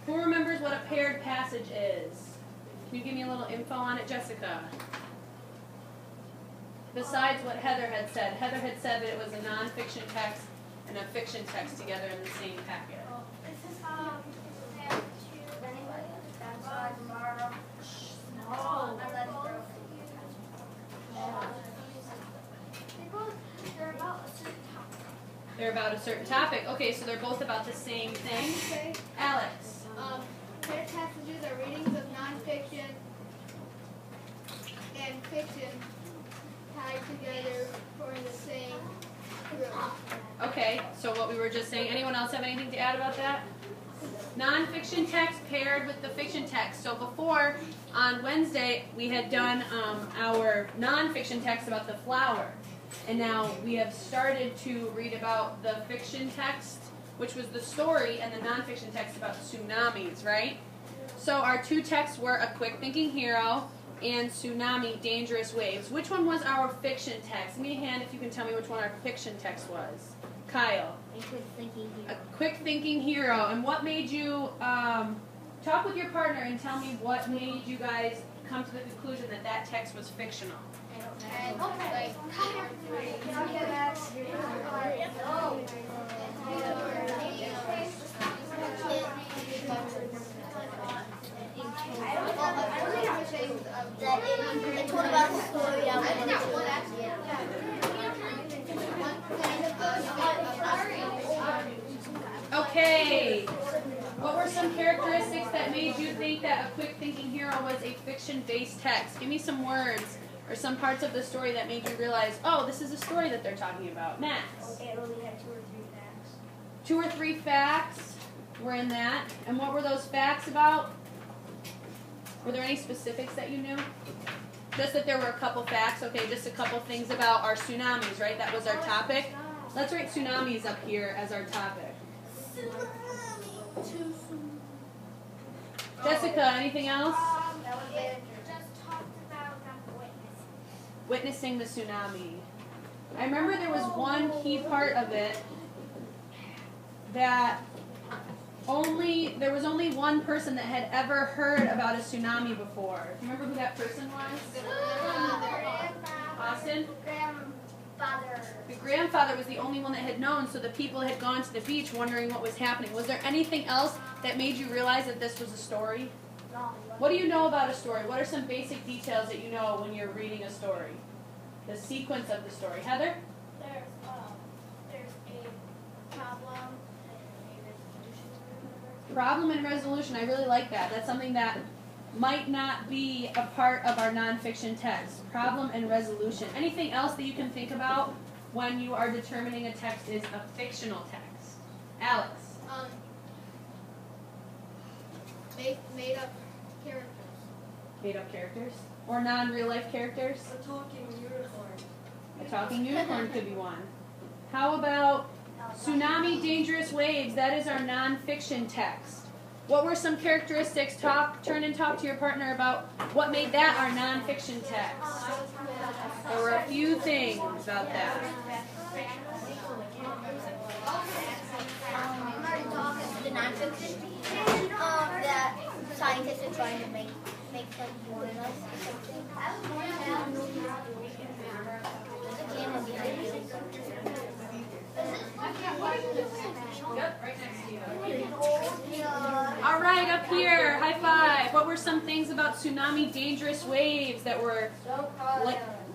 Who remembers what a paired passage is? Can you give me a little info on it, Jessica? Besides what Heather had said. Heather had said that it was a nonfiction text and a fiction text together in the same packet. They're about a certain topic. Okay, so they're both about the same thing. Alex. Paired passages are readings of nonfiction and fiction tied together forming the same group. Okay, so what we were just saying. Anyone else have anything to add about that? Nonfiction text paired with the fiction text. So before, on Wednesday, we had done our nonfiction text about the flower. And now we have started to read about the fiction text, which was the story, and the nonfiction text about tsunamis, right? So our two texts were A Quick Thinking Hero and Tsunami, Dangerous Waves. Which one was our fiction text? Give me a hand if you can tell me which one our fiction text was. Kyle. A Quick Thinking Hero. A Quick Thinking Hero. And what made you, talk with your partner and tell me what made you guys come to the conclusion that that text was fictional. And like It told about the story. Okay. What were some characteristics that made you think that A Quick Thinking Hero was a fiction-based text? Give me some words or some parts of the story that made you realize, oh, this is a story that they're talking about. Max? It only had 2 or 3 facts. 2 or 3 facts were in that. And what were those facts about? Were there any specifics that you knew? Just that there were a couple facts. Okay, just a couple things about our tsunamis, right? That was our topic. Let's write tsunamis up here as our topic. Jessica, anything else? it just talked about Witnessing the tsunami. I remember there was one key part of it that there was only one person that had ever heard about a tsunami before. Do you remember who that person was? Austin? grandfather. The grandfather was the only one that had known, so the people had gone to the beach wondering what was happening. Was there anything else that made you realize that this was a story? What do you know about a story? What are some basic details that you know when you're reading a story? The sequence of the story. Heather? There's a problem and a resolution. Problem and resolution. I really like that. That's something that might not be a part of our nonfiction text. Problem and resolution. Anything else that you can think about when you are determining a text is a fictional text? Alex? Made up characters. Made up characters? Or non-real life characters? A talking unicorn. A talking unicorn could be one. How about Tsunami, Dangerous Waves? That is our nonfiction text. What were some characteristics? Turn and talk to your partner about what made that our nonfiction text. There were a few things about that. The nonfiction, that scientists are trying to make them warn us or something. The camera behind you. Yep, right next to you. All right, up here, high five. What were some things about Tsunami, Dangerous Waves that were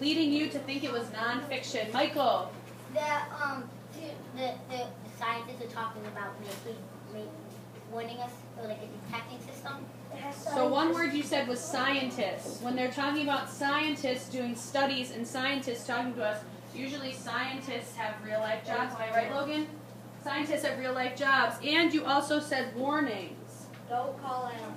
leading you to think it was nonfiction? Michael? That the scientists are talking about warning us, or like a detecting system. So one word you said was scientists. When they're talking about scientists doing studies and scientists talking to us, usually scientists have real life jobs. Am I right, Logan? Scientists have real life jobs. And you also said warnings. Don't call out.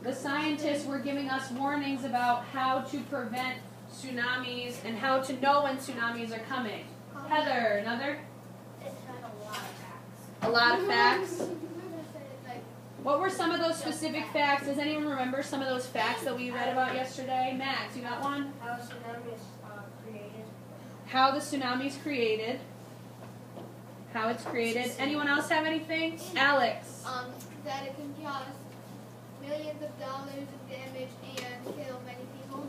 The scientists were giving us warnings about how to prevent tsunamis and how to know when tsunamis are coming. Heather, another? It's had a lot of facts. A lot of facts. What were some of those specific facts? Does anyone remember some of those facts that we read about yesterday? Max, you got one? How tsunamis created. How the tsunami's created. How it's created. Anyone else have anything? Alex. That it can caused millions of dollars in damage and killed many people.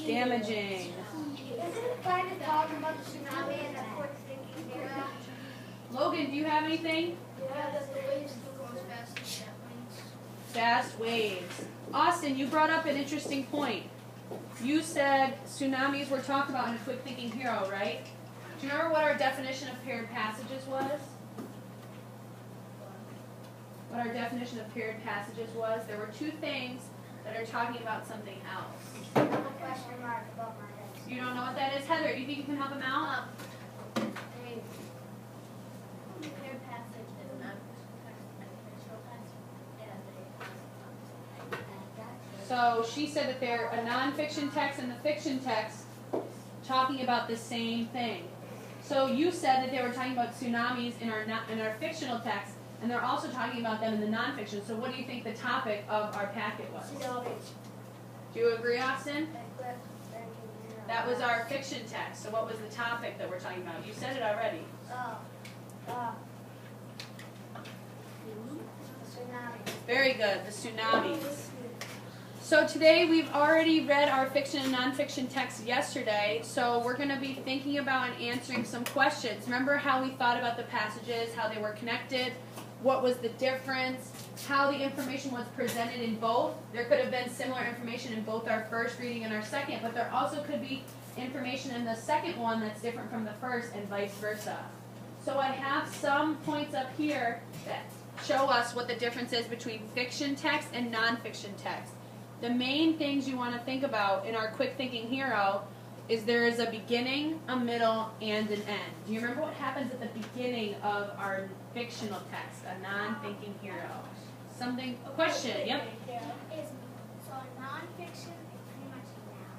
Damaging. Isn't it kind of talking about the tsunami and the quick thinking era? Logan, do you have anything? Yeah, that the waves still goes fast as jet winds. Fast waves. Austin, you brought up an interesting point. You said tsunamis were talked about in a quick thinking hero, right? Do you remember what our definition of paired passages was? What our definition of paired passages was? There were two things that are talking about something else. I have a question mark above my head. You don't know what that is? Heather, do you think you can help him out? Paired passage is an unconventional passage. So she said that they're a nonfiction text and the fiction text talking about the same thing. So you said that they were talking about tsunamis in our fictional text, and they're also talking about them in the nonfiction. So what do you think the topic of our packet was? Do you agree, Austin? That was our fiction text. So what was the topic that we're talking about? You said it already. Tsunami. Very good, the tsunamis. So today we've already read our fiction and nonfiction text yesterday, so we're going to be thinking about and answering some questions. Remember how we thought about the passages, how they were connected, what was the difference, how the information was presented in both. There could have been similar information in both our first reading and our second, but there also could be information in the second one that's different from the first and vice versa. So I have some points up here that show us what the difference is between fiction text and nonfiction text. The main things you want to think about in our quick thinking hero is there is a beginning, a middle, and an end. Do you remember what happens at the beginning of our fictional text, a non-thinking hero? Something, a question, yep. So nonfiction is pretty much now.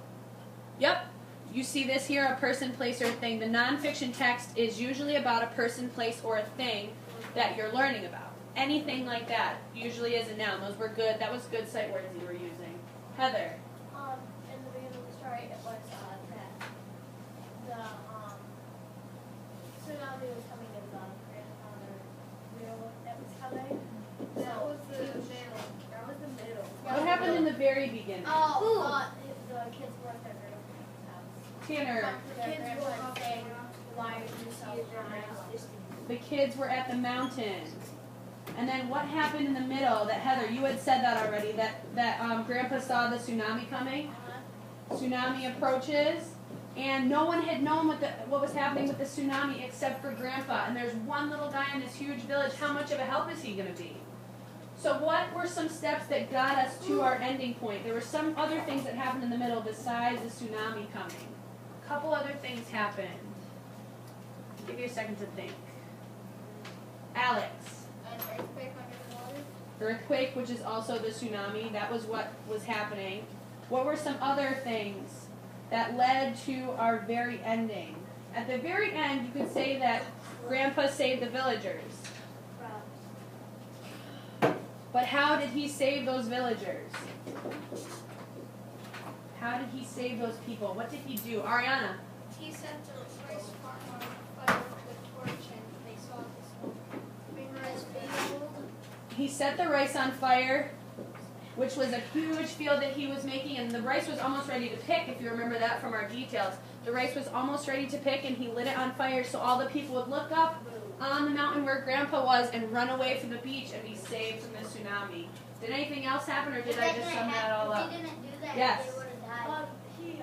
Yep. You see this here, a person, place, or thing. The nonfiction text is usually about a person, place, or a thing that you're learning about. Anything like that usually is a noun. Those were good. That was good sight words you were using. Heather. In the beginning of the story, it was that the tsunami was coming in the grandfather wheel that was coming. That was the middle. That was the middle. What happened in the very beginning? The kids were at their grandparents' house. Tanner. The kids were saying, why did you sell the house? The kids were at the mountain. And then what happened in the middle that, Heather, you had said that already, that Grandpa saw the tsunami coming? Tsunami approaches, and no one had known what was happening with the tsunami except for Grandpa. And there's one little guy in this huge village. How much of a help is he going to be? So what were some steps that got us to our ending point? There were some other things that happened in the middle besides the tsunami coming. A couple other things happened. I'll give you a second to think. Alex. An earthquake under the water. Earthquake, which is also the tsunami. That was what was happening. What were some other things that led to our very ending? At the very end, you could say that Grandpa saved the villagers. But how did he save those villagers? How did he save those people? What did he do? Ariana. He set the rice farm on fire with a torch and they saw this rice field. He set the rice on fire, which was a huge field that he was making, and the rice was almost ready to pick, if you remember that from our details. The rice was almost ready to pick, and he lit it on fire so all the people would look up on the mountain where Grandpa was and run away from the beach and be saved from the tsunami. Did anything else happen, or did I just sum that all up? If he didn't do that, Yes. they would have died. He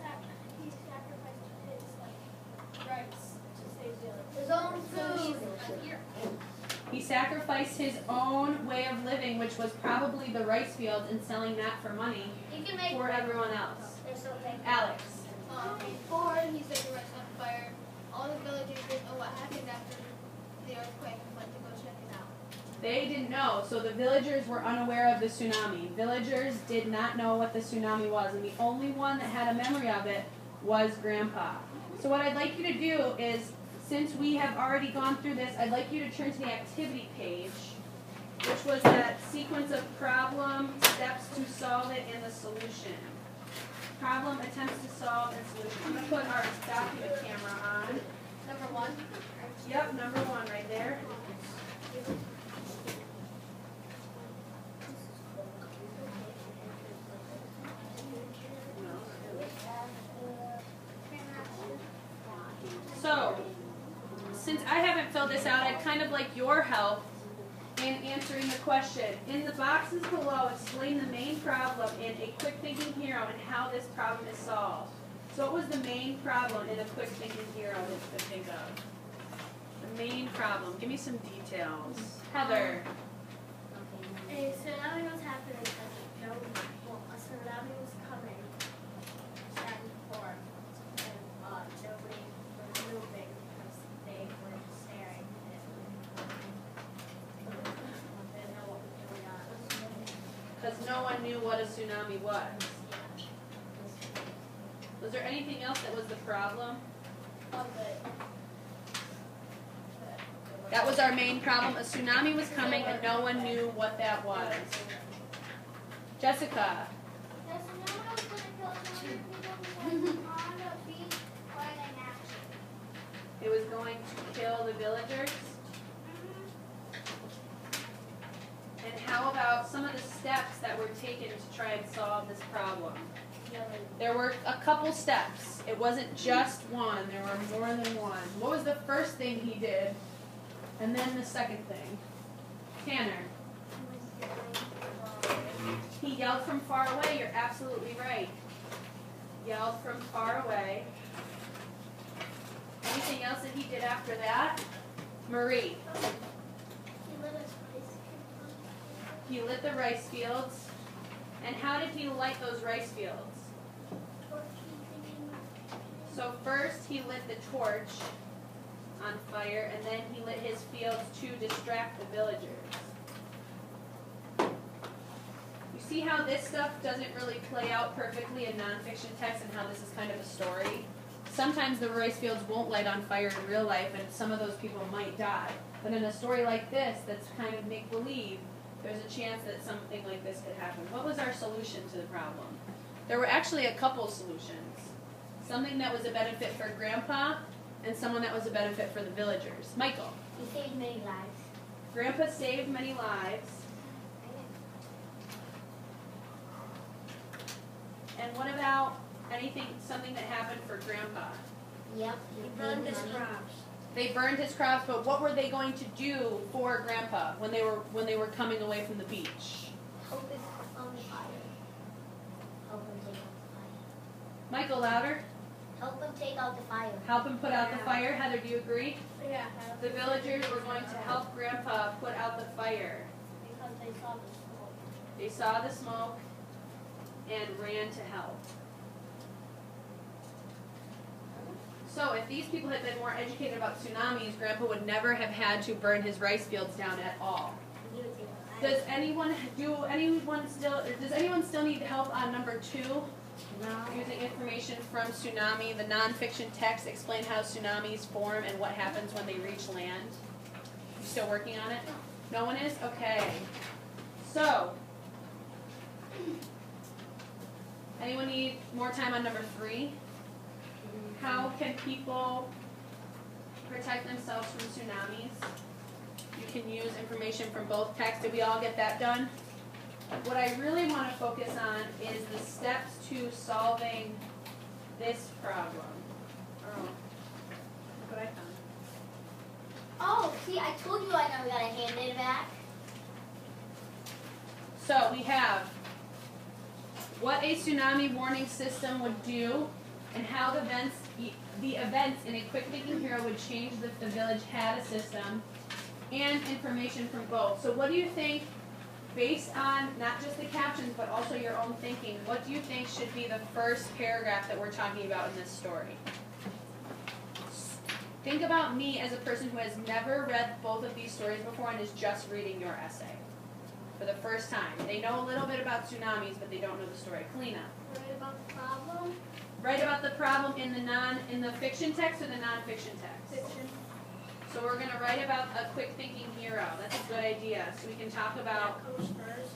sacrificed his rice to save the His own food. He sacrificed his own way of living, which was probably the rice field, and selling that for money You can make for everyone else. They're so thankful. Alex. Before he set the rice on fire, all the villagers didn't know what happened after the earthquake and went to go check it out. They didn't know, so the villagers were unaware of the tsunami. Villagers did not know what the tsunami was, and the only one that had a memory of it was Grandpa. So what I'd like you to do is, since we have already gone through this, I'd like you to turn to the activity page, which was that sequence of problem, steps to solve it, and the solution. Problem, attempts to solve, and solution. I'm going to put our document camera on. Number 1. Yep, number 1 right there. since I haven't filled this out, I'd kind of like your help in answering the question. In the boxes below, explain the main problem in a quick thinking hero and how this problem is solved. So what was the main problem in a quick thinking hero that you could think of? The main problem. Give me some details. Heather. A tsunami was happening because a tsunami was coming back and forth, and nobody was moving because they were staring at it. They didn't know what was going on. Because no one knew what a tsunami was. Was there anything else that was the problem? That was our main problem. A tsunami was coming and no one knew what that was. Jessica. The tsunami was going to kill so many people because on the beach playing action. It was going to kill the villagers. And how about some of the steps that were taken to try and solve this problem? There were a couple steps. It wasn't just one. There were more than one. What was the first thing he did? And then the second thing? Tanner. He yelled from far away. You're absolutely right. Yelled from far away. Anything else that he did after that? Marie. He lit the rice fields. And how did he light those rice fields? So first he lit the torch on fire, and then he lit his fields to distract the villagers. You see how this stuff doesn't really play out perfectly in nonfiction text and how this is kind of a story? Sometimes the rice fields won't light on fire in real life, and some of those people might die. But in a story like this that's kind of make-believe, there's a chance that something like this could happen. What was our solution to the problem? There were actually a couple solutions. Something that was a benefit for Grandpa, and someone that was a benefit for the villagers. Michael. He saved many lives. Grandpa saved many lives. And what about something that happened for Grandpa? Yep. He burned his crops. They burned his crops, but what were they going to do for Grandpa when they were coming away from the beach? Help him on the fire. Help him take out the fire. Michael, louder. Help him take out the fire. Help him put out the fire. Heather, do you agree? Yeah. The villagers were going to help Grandpa put out the fire. Because they saw the smoke. They saw the smoke and ran to help. So if these people had been more educated about tsunamis, Grandpa would never have had to burn his rice fields down at all. He would take the fire. Does anyone still need help on number 2? No. Using information from tsunami, the nonfiction text explain how tsunamis form and what happens when they reach land. You still working on it? No one is? Okay. So, anyone need more time on number 3? How can people protect themselves from tsunamis? You can use information from both texts. Did we all get that done? What I really want to focus on is the steps to solving this problem. Oh, look what I found. Oh, see, I told you I never got to hand it back. So we have what a tsunami warning system would do and how the events in a quick thinking hero would change if the village had a system, and information from both. So what do you think, based on not just the captions but also your own thinking, what do you think should be the first paragraph that we're talking about in this story? Think about me as a person who has never read both of these stories before and is just reading your essay for the first time. They know a little bit about tsunamis, but they don't know the story. Kalina. Worried about the problem? Write about the problem in the fiction text or the nonfiction text? Fiction. So we're going to write about a quick thinking hero. That's a good idea. So we can talk about Coach Spurs.